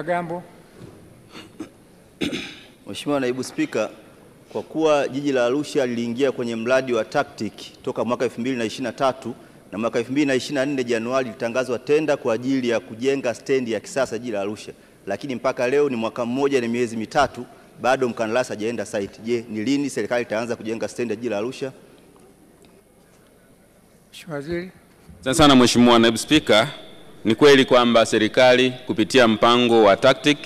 Gambo. Mheshimiwa Naibu Spika, kwa kuwa jiji la Arusha liliingia kwenye mradi wa TACTIC toka mwaka 2023 na mwaka 2024 Januari litangazwa tenda kwa ajili ya kujenga stendi ya kisasa jiji la Arusha, lakini mpaka leo ni mwaka mmoja na miezi mitatu bado mkandarasi hajaenda site. Je, ni lini serikali itaanza kujenga stendi ya jiji la Arusha? Mheshimiwa Waziri. Asante sana Mheshimiwa Naibu Spika, ni kweli kwamba serikali kupitia mpango wa TACTIC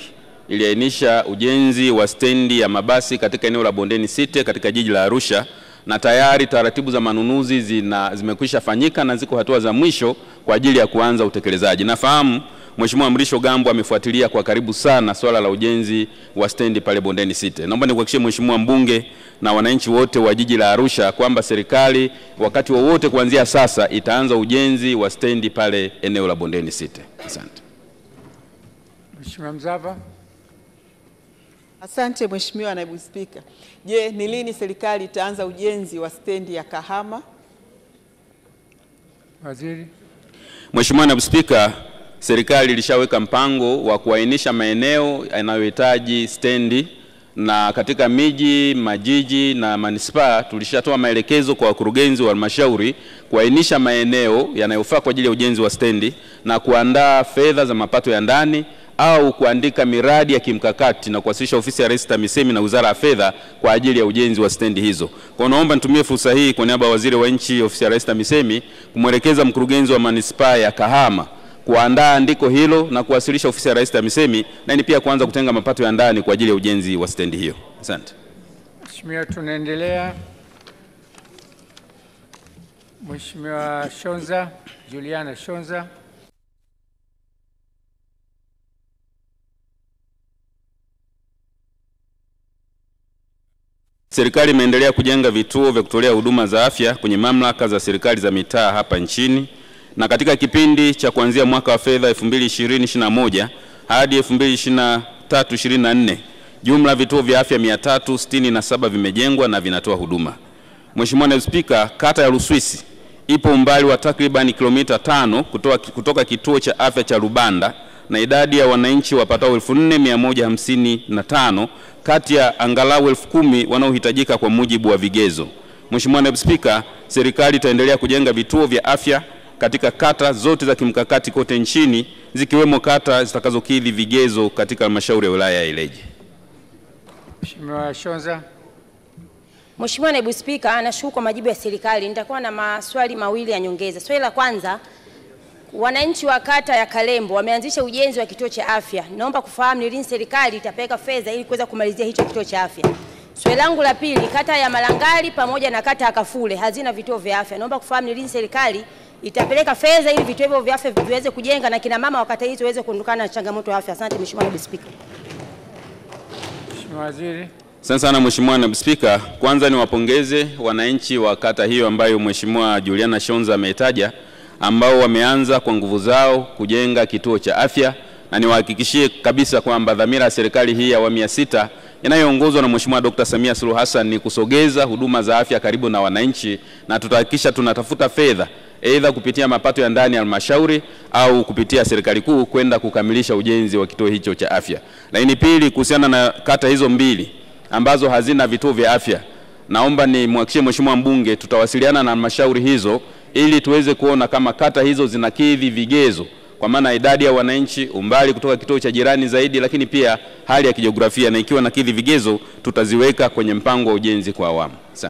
iliainisha ujenzi wa stendi ya mabasi katika eneo la Bondeni City katika jiji la Arusha, na tayari taratibu za manunuzi zimekwisha fanyika na ziko hatua za mwisho kwa ajili ya kuanza utekelezaji. Nafahamu Mheshimiwa Mrisho Gambo amefuatilia kwa karibu sana swala la ujenzi wa stendi pale Bondeni City. Naomba nikuhakikishie Mheshimiwa mbunge na wananchi wote wa jiji la Arusha kwamba serikali wakati wowote kuanzia sasa itaanza ujenzi wa stendi pale eneo la Bondeni City. Asante. Mheshimiwa Mzava. Asante Mheshimiwa Naibu Spika. Je, ni lini serikali itaanza ujenzi wa stendi ya Kahama? Waziri. Mheshimiwa Naibu Spika, serikali ilishaweka mpango wa kuainisha maeneo yanayohitaji stendi, na katika miji, majiji na manispaa tulishatoa maelekezo kwa wakurugenzi wa halmashauri kuainisha maeneo yanayofaa kwa ajili ya ujenzi wa stendi na kuandaa fedha za mapato ya ndani au kuandika miradi ya kimkakati na kuwasilisha ofisi ya Rais TAMISEMI na Wizara ya Fedha kwa ajili ya ujenzi wa stendi hizo. Kwa naomba nitumie fursa hii kwa niaba ya Waziri wa Nchi, ofisi ya Rais TAMISEMI, kumwelekeza mkurugenzi wa manispaa ya Kahama kuandaa andiko hilo na kuwasilisha ofisi ya Rais TAMISEMI, na ni pia kuanza kutenga mapato ya ndani kwa ajili ya ujenzi wa stendi hiyo. Asante. Mheshimiwa, tunaendelea. Mheshimiwa Shonza, Juliana Shonza. Serikali imeendelea kujenga vituo vya kutolea huduma za afya kwenye mamlaka za serikali za mitaa hapa nchini, na katika kipindi cha kuanzia mwaka wa fedha 2020-2021 hadi 2023-2024 jumla vituo vya afya 367 vimejengwa na vinatoa huduma. Mheshimiwa Naibu Spika, kata ya Luswisi ipo umbali wa takriban kilomita 5 kutoka kituo cha afya cha Rubanda, na idadi ya wananchi wapatao 4155 kati ya angalau 10,000 wanaohitajika kwa mujibu wa vigezo. Mheshimiwa Naibu Spika, serikali itaendelea kujenga vituo vya afya katika kata zote za kimkakati kote nchini, zikiwemo kata zitakazokidhi vigezo katika halmashauri ya wilaya ya Ileje. Mheshimiwa Shonza. Mheshimiwa Naibu Spika, nashukuru kwa majibu ya serikali. Nitakuwa na maswali mawili ya nyongeza. Swali la kwanza, wananchi wa kata ya Kalembo wameanzisha ujenzi wa kituo cha afya. Naomba kufahamu ni lini serikali itapeleka fedha ili kuweza kumalizia hicho kituo cha afya. Swali langu la pili, kata ya Malangali pamoja na kata ya Kafule hazina vituo vya afya. Naomba kufahamu ni lini serikali itapeleka fedha ili vituo hivyo vya afya viweze kujenga na kina mama wa kata hizo waweze kuondokana na changamoto ya afya. Asante Mheshimiwa Naibu Spika. Mheshimiwa Waziri. Asante sana Mheshimiwa Naibu Spika, kwanza niwapongeze wananchi wa kata hiyo ambayo Mheshimiwa Juliana Shonza ametaja, ambao wameanza kwa nguvu zao kujenga kituo cha afya, na niwahakikishie kabisa kwamba dhamira ya serikali hii ya awamu ya 6 inayoongozwa na Mheshimiwa Dr. Samia Suluhu Hassan ni kusogeza huduma za afya karibu na wananchi, na tutahakikisha tunatafuta fedha aidha kupitia mapato ya ndani ya halmashauri au kupitia serikali kuu kwenda kukamilisha ujenzi wa kituo hicho cha afya. Lakini pili, kuhusiana na kata hizo mbili ambazo hazina vituo vya afya, naomba nimhakikishie Mheshimiwa mbunge tutawasiliana na halmashauri hizo ili tuweze kuona kama kata hizo zinakidhi vigezo, kwa maana idadi ya wananchi, umbali kutoka kituo cha jirani zaidi, lakini pia hali ya kijiografia, na ikiwa nakidhi vigezo tutaziweka kwenye mpango wa ujenzi kwa awamu.